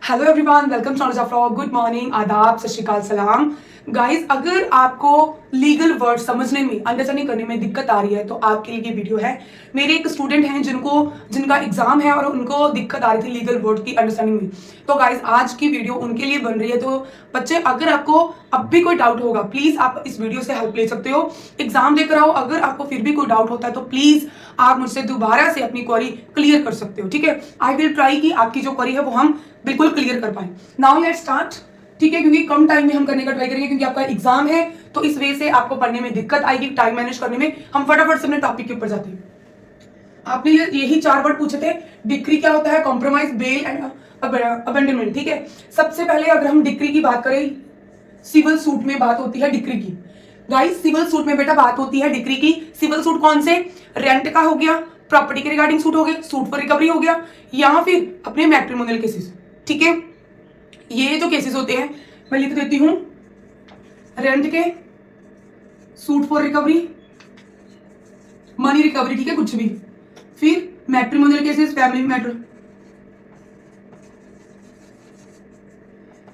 Hello everyone, welcome to knowledge. Good morning, आदाब, सत श्री अकाल, सलाम। गाइस, अगर आपको लीगल वर्ड समझने में, अंडरस्टैंडिंग करने में दिक्कत आ रही है तो आपके लिए ये वीडियो है। मेरे एक स्टूडेंट हैं जिनका एग्जाम है और उनको दिक्कत आ रही थी लीगल वर्ड की अंडरस्टैंडिंग में। तो गाइस, आज की वीडियो उनके लिए बन रही है। तो बच्चे, अगर आपको अब भी कोई डाउट होगा, प्लीज आप इस वीडियो से हेल्प ले सकते हो। एग्जाम देकर आओ, अगर आपको फिर भी कोई डाउट होता है तो प्लीज आप मुझसे दोबारा से अपनी क्वेरी क्लियर कर सकते हो। ठीक है, आई विल ट्राई कि आपकी जो क्वेरी है वो हम बिल्कुल क्लियर कर पाए। Now let's start. ठीक है, क्योंकि कम टाइम में हम करने का ट्राई करेंगे, क्योंकि आपका एग्जाम है तो इस वजह से आपको पढ़ने में दिक्कत आएगी, टाइम मैनेज करने में। हम फटाफट से अपने टॉपिक के ऊपर जाते हैं। आपने यही 4 वर्ड पूछे थे। डिक्री क्या होता है, कॉम्प्रोमाइज, बेल एंड अबेंडनमेंट। ठीक है, सबसे पहले अगर हम डिक्री की बात करें, सिविल सूट में बात होती है डिक्री की। गाइस, सिविल सूट में बेटा बात होती है डिक्री की। सिविल सूट कौन से? रेंट का हो गया, प्रॉपर्टी के रिगार्डिंग सूट हो गए, सूट फॉर रिकवरी हो गया, या फिर अपने मैट्रिमोनियल केसेस। ठीक है, ये जो केसेस होते हैं मैं लिख देती हूं। रेंट के, suit for recovery, money recovery, ठीक है, कुछ भी। फिर मैट्रिमोनियल केसेस, फैमिली मैटर,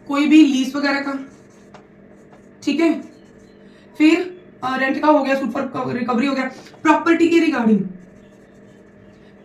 कोई भी लीज वगैरह का। ठीक है, फिर रेंट का हो गया, सूट फॉर रिकवरी हो गया, प्रॉपर्टी के रिगार्डिंग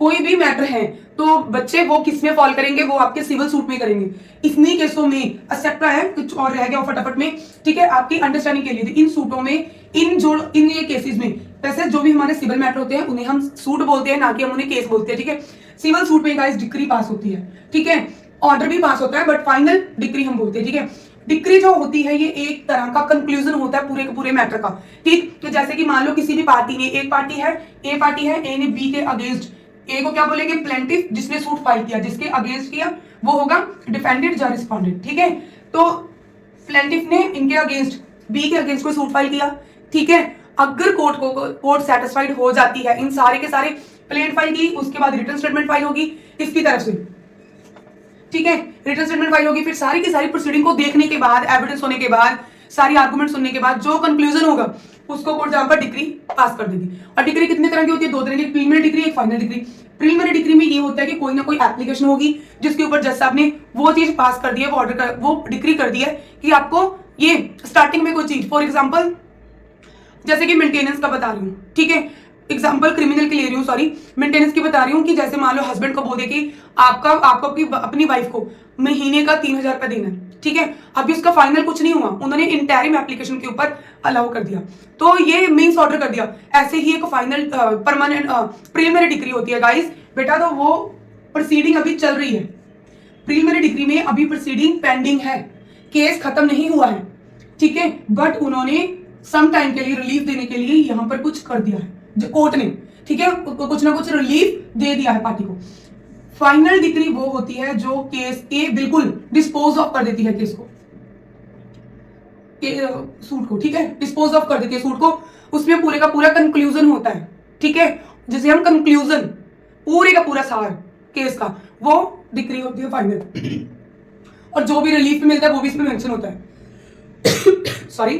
कोई भी मैटर है तो बच्चे वो किस में फॉल करेंगे, वो आपके सिविल सूट में करेंगे। इतनी केसों में एक्सेप्ट है, कुछ और रह गया फटाफट में। ठीक है, आपकी अंडरस्टैंडिंग के लिए इन सूटों में, इन ये केसेस में, वैसे जो भी हमारे सिविल मैटर होते हैं उन्हें हम सूट बोलते हैं, ना कि हम उन्हें केस बोलते हैं। ठीक है, सिविल सूट में गाइस डिक्री पास होती है। ठीक है, ऑर्डर भी पास होता है, बट फाइनल डिक्री हम बोलते हैं। ठीक है, डिक्री जो होती है ये एक तरह का कंक्लूजन होता है पूरे के पूरे मैटर का। ठीक, तो जैसे कि मान लो किसी भी पार्टी ने, एक पार्टी है, ए ने बी के अगेंस्ट, ए को क्या बोलेंगे? प्लेंटिफ, जिसने सूट फाइल किया, जिसके अगेंस्ट किया वो होगा डिफेंडेड या रिस्पोंडेंट। ठीक है, तो प्लेंटिफ ने इनके अगेंस्ट, बी के अगेंस्ट को सूट फाइल किया। ठीक है, अगर कोर्ट सेटिस्फाइड हो जाती है, इन सारे के सारे प्लेंट फाइल की, उसके बाद रिटर्न स्टेटमेंट फाइल होगी इसकी तरफ से। ठीक है, रिटर्न स्टेटमेंट फाइल होगी, फिर सारी की सारी प्रोसीडिंग को देखने के बाद, एविडेंस होने के बाद, सारी आर्गुमेंट सुनने के बाद जो कंक्लूजन होगा उसको कोर्ट जहां पर डिग्री पास कर देगी। और डिग्री कितने तरह की होती है? 2 तरह की, प्रीलिमिनरी डिग्री, एक फाइनल डिग्री। प्रीलिमिनरी डिग्री में ये होता है कि कोई ना कोई एप्लीकेशन होगी जिसके ऊपर जज साहब ने वो चीज पास कर दी है, वो ऑर्डर कर, वो डिग्री कर दी है कि आपको ये स्टार्टिंग में कोई चीज, फॉर एग्जाम्पल जैसे कि मेंटेनेंस का बता रही हूँ। ठीक है, एग्जाम्पल क्रिमिनल की ले रही हूँ, सॉरी, मेंटेनेंस की बता रही हूँ कि जैसे मान लो हस्बैंड को बोल दे कि आपको अपनी वाइफ को महीने का 3,000 रुपया देना है। ठीक है, अभी उसका फाइनल कुछ नहीं हुआ, उन्होंने इंटरिम एप्लीकेशन के ऊपर अलाउ कर दिया, तो ये मीन्स ऑर्डर कर दिया। ऐसे ही एक फाइनल परमानेंट प्रीलिमिनरी डिग्री होती है गाइस बेटा, तो वो प्रोसीडिंग अभी चल रही है। प्रीलिमिनरी डिग्री में अभी प्रोसीडिंग पेंडिंग है, केस खत्म नहीं हुआ है। ठीक है, बट उन्होंने सम टाइम के लिए रिलीफ देने के लिए यहां पर कुछ कर दिया है जो कोर्ट ने। ठीक है, कुछ ना कुछ रिलीफ दे दिया है पार्टी को। फाइनल डिग्री वो होती है जो केस के बिल्कुल डिस्पोज ऑफ कर देती है केस को, सूट को। ठीक है, डिस्पोज ऑफ कर देती है सूट को, उसमें पूरे का पूरा कंक्लूजन होता है। ठीक है, जिसे हम कंक्लूजन, पूरे का पूरा सार केस का, वो डिग्री होती है फाइनल। और जो भी रिलीफ मिलता है वो भी इसमें मेंशन होता है। सॉरी।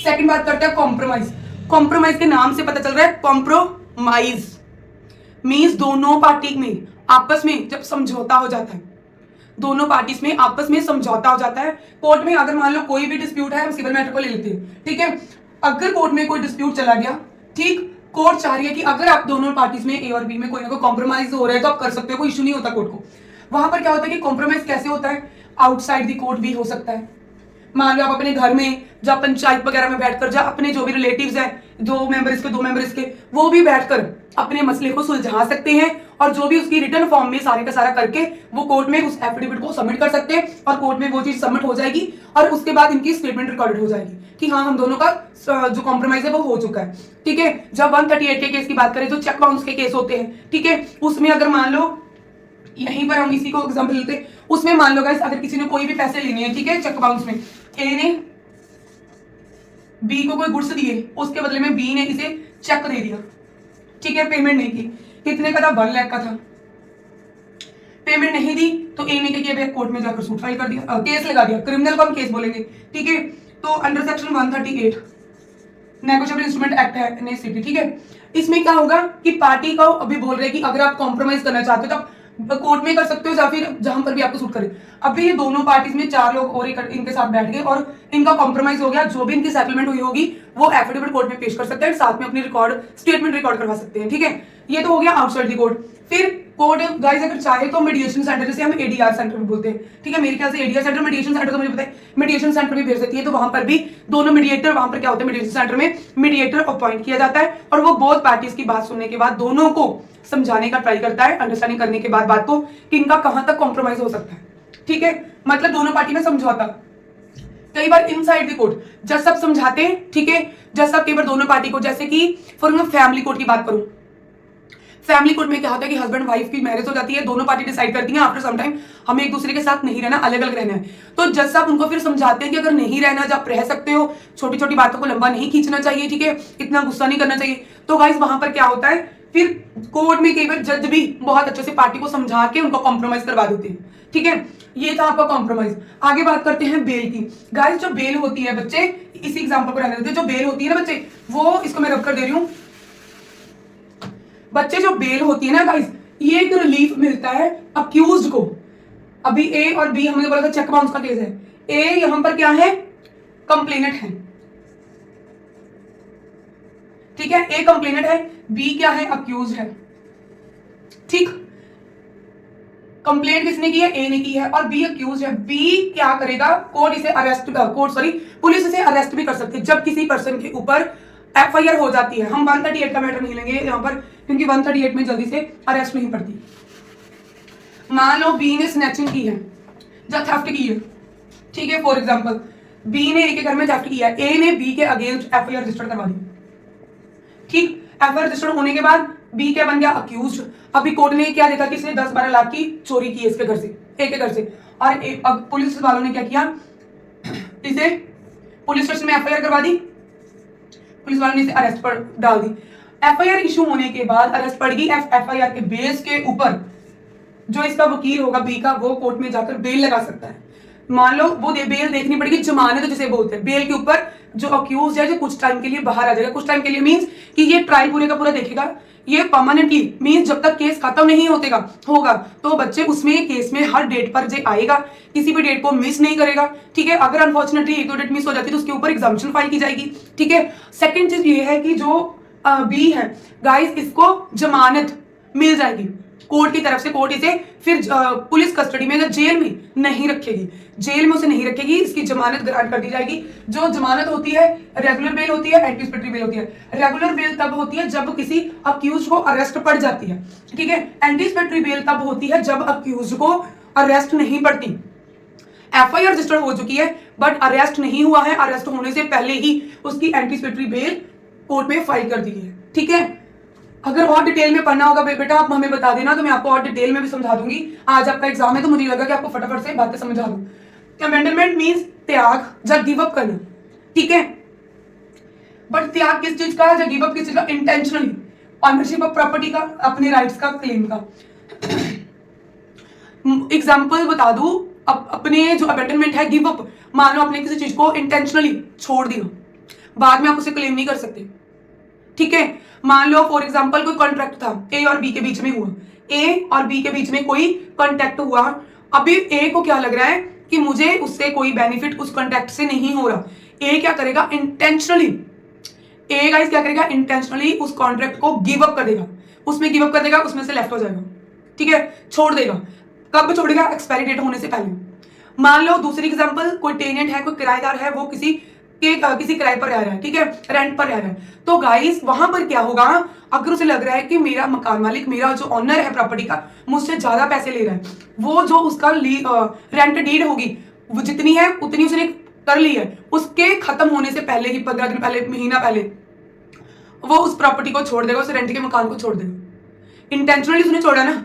सेकंड बात करते हैं कॉम्प्रोमाइज। कॉम्प्रोमाइज के नाम से पता चल रहा है, कॉम्प्रोमाइज मींस दोनों पार्टी में आपस में जब समझौता हो जाता है, दोनों पार्टीज में आपस में समझौता हो जाता है। कोर्ट में अगर मान लो कोई भी डिस्प्यूट है, हम सिविल मैटर को ले लेते हैं। ठीक है, अगर कोर्ट में कोई डिस्प्यूट चला गया, ठीक, कोर्ट चाह रही है कि अगर आप दोनों पार्टीज में, ए और बी में कोई ना कोई कॉम्प्रोमाइज हो रहा है तो आप कर सकते हो, कोई इशू नहीं होता कोर्ट को। वहां पर क्या होता है कि कॉम्प्रोमाइज कैसे होता है? आउटसाइड दी कोर्ट भी हो सकता है। मान लो आप अपने घर में, जब पंचायत वगैरह में बैठकर, जब अपने जो भी रिलेटिव्स हैं, 2 मेंबर इसके, वो भी बैठकर अपने मसले को सुलझा सकते हैं, और जो भी उसकी रिटर्न फॉर्म में सारे का सारा करके वो कोर्ट में उस एफिडेविट को सबमिट कर सकते हैं, और कोर्ट में वो चीज सबमिट हो जाएगी, और उसके बाद इनकी स्टेटमेंट रिकॉर्डेड हो जाएगी कि हाँ, हम दोनों का जो कॉम्प्रोमाइज है वो हो चुका है। ठीक है, जब 138 के केस की बात करें, जो चेक बाउंस के केस होते हैं, ठीक है, उसमें अगर मान लो, यहीं पर हम इसी को एग्जांपल लेते हैं, उसमें मान लो गाइस, अगर किसी ने कोई भी पैसे लेने हैं, ठीक है, चेक बाउंस में, ए ने बी को कोई गुड्स दिए, उसके बदले में बी ने इसे चेक दे दिया। ठीक है, पेमेंट नहीं की, कितने का था? 1 लाख का था। पेमेंट नहीं दी तो ए ने क्या किया? कोर्ट में जाकर सूट फाइल कर दिया, केस लगा दिया। क्रिमिनल को हम केस बोलेंगे। ठीक है, तो under section 138 negotiable instrument act है एनएसीटी। ठीक है, इसमें क्या होगा कि पार्टी को अभी बोल रहे हैं कि अगर आप कॉम्प्रोमाइज करना चाहते हो तो कोर्ट में कर सकते हो या फिर जहां पर भी आपको सूट करे। अभी ये दोनों पार्टीज में 4 लोग और इनके साथ बैठ गए और इनका कॉम्प्रोमाइज हो गया। जो भी इनकी सेटलमेंट हुई होगी वो एफिडेविट कोर्ट में पेश कर सकते हैं, साथ में अपनी स्टेटमेंट रिकॉर्ड करवा सकते हैं। ठीक है, ये तो हो गया आउटसाइड दी कोर्ट। फिर कोर्ट गाइस अगर चाहे तो मीडिएशन सेंटर, जैसे हम एडीआर सेंटर भी बोलते हैं, ठीक है, मेरे ख्याल से एडीआर सेंटर, मीडिएशन सेंटर तो मुझे पता है, मीडिएशन सेंटर भी भेज सकती है। तो वहां पर भी दोनों मीडिएटर, वहां पर क्या होता है मीडिएशन सेंटर में मीडिएटर अपॉइंट किया जाता है और वो बोथ पार्टीज की बात सुनने के बाद दोनों को समझाने का ट्राई करता है, अंडरस्टैंडिंग करने के बाद बात को कि इनका कहां तक कॉम्प्रोमाइज हो सकता है। ठीक है, मतलब दोनों पार्टी में समझौता। कई बार इनसाइड द कोर्ट जज सब समझाते हैं, ठीक है, जज सब कई बार दोनों पार्टी को, जैसे कि फॉर मैं फैमिली कोर्ट की बात करूं, फैमिली कोर्ट में क्या होता है कि हस्बैंड वाइफ की मैरिज हो जाती है, दोनों पार्टी डिसाइड करती हैं आफ्टर सम टाइम हमें एक दूसरे के साथ नहीं रहना, अलग अलग रहना है। तो जज साहब उनको फिर समझाते हैं कि अगर नहीं रहना, जब रह सकते हो, छोटी छोटी बातों को लंबा नहीं खींचना चाहिए, ठीक है, इतना गुस्सा नहीं करना चाहिए। तो गाइस वहां पर क्या होता है, फिर कोर्ट में कई बार जज भी बहुत अच्छे से पार्टी को समझा के उनको कॉम्प्रोमाइज करवा देते हैं। ठीक है, ये था आपका कॉम्प्रोमाइज। आगे बात करते हैं बेल की। गाइस जो बेल होती है, बच्चे इसी एग्जांपल को रहने देते हैं, जो बेल होती है ना बच्चे, वो इसको मैं रब कर दे रही हूं बच्चे, जो बेल होती है ना गाइस, ये एक रिलीफ मिलता है अक्यूज्ड को। अभी ए और बी हमने बोला था चेक बाउंस का केस है, ए यहां पर क्या है, कंप्लेनेंट है, ठीक है, ए कंप्लेनेंट है, बी क्या है, अक्यूज है। ठीक, कंप्लेंट किसने की है, ए ने की है और बी अक्यूज है। बी क्या करेगा, कोर्ट इसे अरेस्ट, पुलिस इसे अरेस्ट भी कर सकती है जब किसी पर्सन के ऊपर एफआईआर हो जाती है। हम 138 का मैटर नहीं लेंगे यहां पर क्योंकि 138 में जल्दी से अरेस्ट नहीं पड़ती। मान लो बी ने स्नैचिंग की है या थेफ्ट की है, ठीक है, फॉर एग्जांपल बी ने ए के घर में थेफ्ट किया है, ए ने बी के अगेंस्ट एफआईआर रजिस्टर करवा दी। ठीक, एफआईआर रजिस्टर होने के बाद बी क्या बन गया, अक्यूज्ड। अभी कोर्ट ने क्या देखा कि इसने 10-12 लाख की चोरी की है इसके घर से, ए के घर से, और अब पुलिस वालों ने क्या किया, इसे पुलिस स्टेशन में एफआईआर करवा दी, पुलिस वालों ने इसे अरेस्ट पर डाल दी। एफआईआर इशू होने के बाद अरेस्ट पड़ गई, एफआईआर के बेस के ऊपर जो इसका वकील होगा बी का, वो कोर्ट में जाकर बेल लगा सकता है। मान लो वो बेल देखनी पड़ेगी, जमानत जिसे बोलते हैं, बेल के ऊपर जो अक्यूज है जो कुछ टाइम के लिए बाहर आ जाएगा। कुछ टाइम के लिए मींस कि ये ट्रायल पूरे का पूरा देखेगा, ये परमानेंटली मींस जब तक केस खत्म नहीं होगा तो बच्चे उसमें केस में हर डेट पर जे आएगा, किसी भी डेट को मिस नहीं करेगा। ठीक है, अगर अनफॉर्चुनेटली एक दो डेट मिस हो जाती है तो उसके ऊपर एग्जाम्पशन फाइल की जाएगी। ठीक है, सेकंड चीज ये है कि जो बी है गाइस, इसको जमानत मिल जाएगी कोर्ट की तरफ से। कोर्ट इसे फिर पुलिस कस्टडी में, जेल में नहीं रखेगी, जेल में उसे नहीं रखेगी, इसकी जमानत ग्रांट कर दी जाएगी। जो जमानत होती है रेगुलर बेल होती है, एंटीसिपेटरी बेल होती है। रेगुलर बेल तब होती है जब किसी अक्यूज को अरेस्ट पड़ जाती है, ठीक है। एंटीसिपेटरी बेल तब होती है जब अक्यूज को अरेस्ट नहीं पड़ती। एफआईआर रजिस्टर हो चुकी है बट अरेस्ट नहीं हुआ है, अरेस्ट होने से पहले ही उसकी एंटीसिपेटरी बेल कोर्ट में फाइल कर दी है। ठीक है, अगर और डिटेल में पढ़ना होगा बेटा आप हमें बता देना, तो मैं आपको और डिटेल में भी समझा दूंगी। आज आपका एग्जाम है तो मुझे लगा कि आपको फटाफट से बातें समझा दूं। अमेंडमेंट मींस त्याग या गिव अप करना, ठीक है, बट त्याग किस चीज का या गिव अप किस चीज का, इंटेंशनली ऑनरशिप ऑफ प्रॉपर्टी का, अपने राइट्स का, क्लेम का। एग्जाम्पल बता दूं, अपने जो अबेंडनमेंट है, गिव अप, मान लो आपने किसी चीज को इंटेंशनली छोड़ दिया, बाद में आप उसे क्लेम नहीं कर सकते। ठीक है, मान लो फॉर एग्जांपल कोई कॉन्ट्रैक्ट था ए और बी के बीच में हुआ, ए और बी के बीच में कोई कॉन्ट्रैक्ट हुआ। अभी ए को क्या लग रहा है कि मुझे उससे कोई बेनिफिट उस कॉन्ट्रैक्ट से नहीं हो रहा, ए क्या करेगा, इंटेंशनली, ए गाइस क्या करेगा, इंटेंशनली उस कॉन्ट्रैक्ट को गिव अप कर देगा, उसमें गिव अप कर देगा, उसमें से लेफ्ट हो जाएगा। ठीक है, छोड़ देगा। कब छोड़ेगा, एक्सपायरी डेट होने से पहले। मान लो दूसरी एग्जांपल, कोई टेनेंट है, कोई किराएदार है, वो किसी किराए पर रह रहा है, ठीक है, रेंट पर रह रहा है। तो गाइस वहां पर क्या होगा, अगर उसे लग रहा है कि मेरा मकान मालिक, मेरा जो ऑनर है प्रॉपर्टी का, मुझसे ज्यादा पैसे ले रहा है, वो जो उसका रेंट डीड होगी वो जितनी है उतनी उसने कर ली है, उसके खत्म होने से पहले ही 15 दिन पहले, महीना पहले वो उस प्रॉपर्टी को छोड़ देगा, उस रेंट के मकान को छोड़ देगा। इंटेंशनली उसने छोड़ा ना,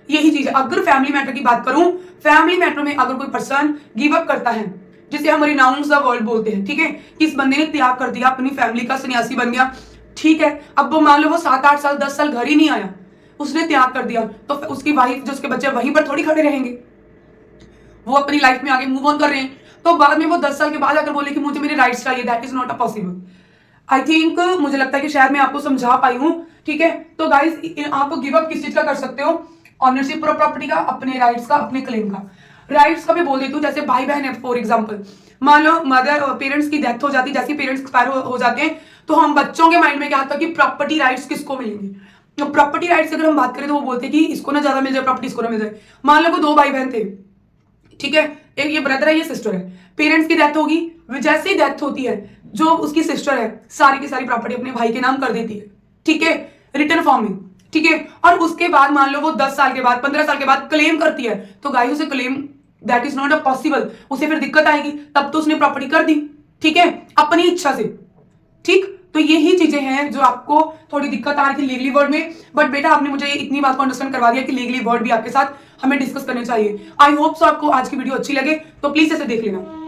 यही चीज है। अगर फैमिली मैटर की बात करूं, फैमिली मैटर में अगर कोई पर्सन गिव अप करता है, जिसे हम रिनाउंस द वर्ल्ड बोलते हैं, ठीक है, कि इस बंदे ने त्याग कर दिया, अपनी फैमिली का सन्यासी बन गया, ठीक है, अब वो मान लो वो 7-8 साल 10 साल घर ही नहीं आया, उसने त्याग कर दिया, तो उसकी वाइफ जो उसके बच्चे वहीं पर थोड़ी खड़े रहेंगे, वो अपनी लाइफ में आगे मूव ऑन कर रहे हैं। तो बाद में वो 10 साल के बाद अगर बोले कि मुझे मेरे राइट्स चाहिए, that is not a possible. I think मुझे लगता है कि शायद मैं आपको समझा पाई हूं। ठीक है, तो गाइस आप गिव अप किस चीज का कर सकते हो, ऑनरशिप प्रॉपर्टी का, अपने राइट्स का, अपने क्लेम का। राइट्स का मैं बोल देती हूँ, जैसे भाई बहन है फॉर एग्जाम्पल, मान लो मदर पेरेंट्स की डेथ हो जाती है, जैसे पेरेंट्स एक्सपायर हो जाते हैं तो हम बच्चों के माइंड में क्या आता है कि प्रॉपर्टी राइट्स किसको मिलेंगे। तो प्रॉपर्टी राइट्स अगर हम बात करें तो वो बोलते हैं कि इसको ना ज्यादा मिल जाए प्रॉपर्टी, इसको ना मिल जाए। मान लो को 2 भाई बहन थे, ठीक है, एक ये ब्रदर है ये सिस्टर है, पेरेंट्स की डेथ होगी, जैसे ही डेथ होती है जो उसकी सिस्टर है सारी की सारी प्रॉपर्टी अपने भाई के नाम कर देती है, ठीक है, रिटर्न फॉर्म में, ठीक है। और उसके बाद मान लो वो 10 साल के बाद 15 साल के बाद क्लेम करती है, तो गाइस उसे claim that is not a possible, उसे फिर दिक्कत आएगी, तब तो उसने प्रॉपर्टी कर दी, ठीक है, अपनी इच्छा से, ठीक। तो यही चीजें हैं जो आपको थोड़ी दिक्कत आ रही थी लीगली वर्ड में, बट बेटा आपने मुझे इतनी बात को अंडरस्टैंड करवा दिया कि लीगली वर्ड भी आपके साथ हमें डिस्कस करने चाहिए। आई होप सो आपको आज की वीडियो अच्छी लगे, तो प्लीज इसे देख लेना।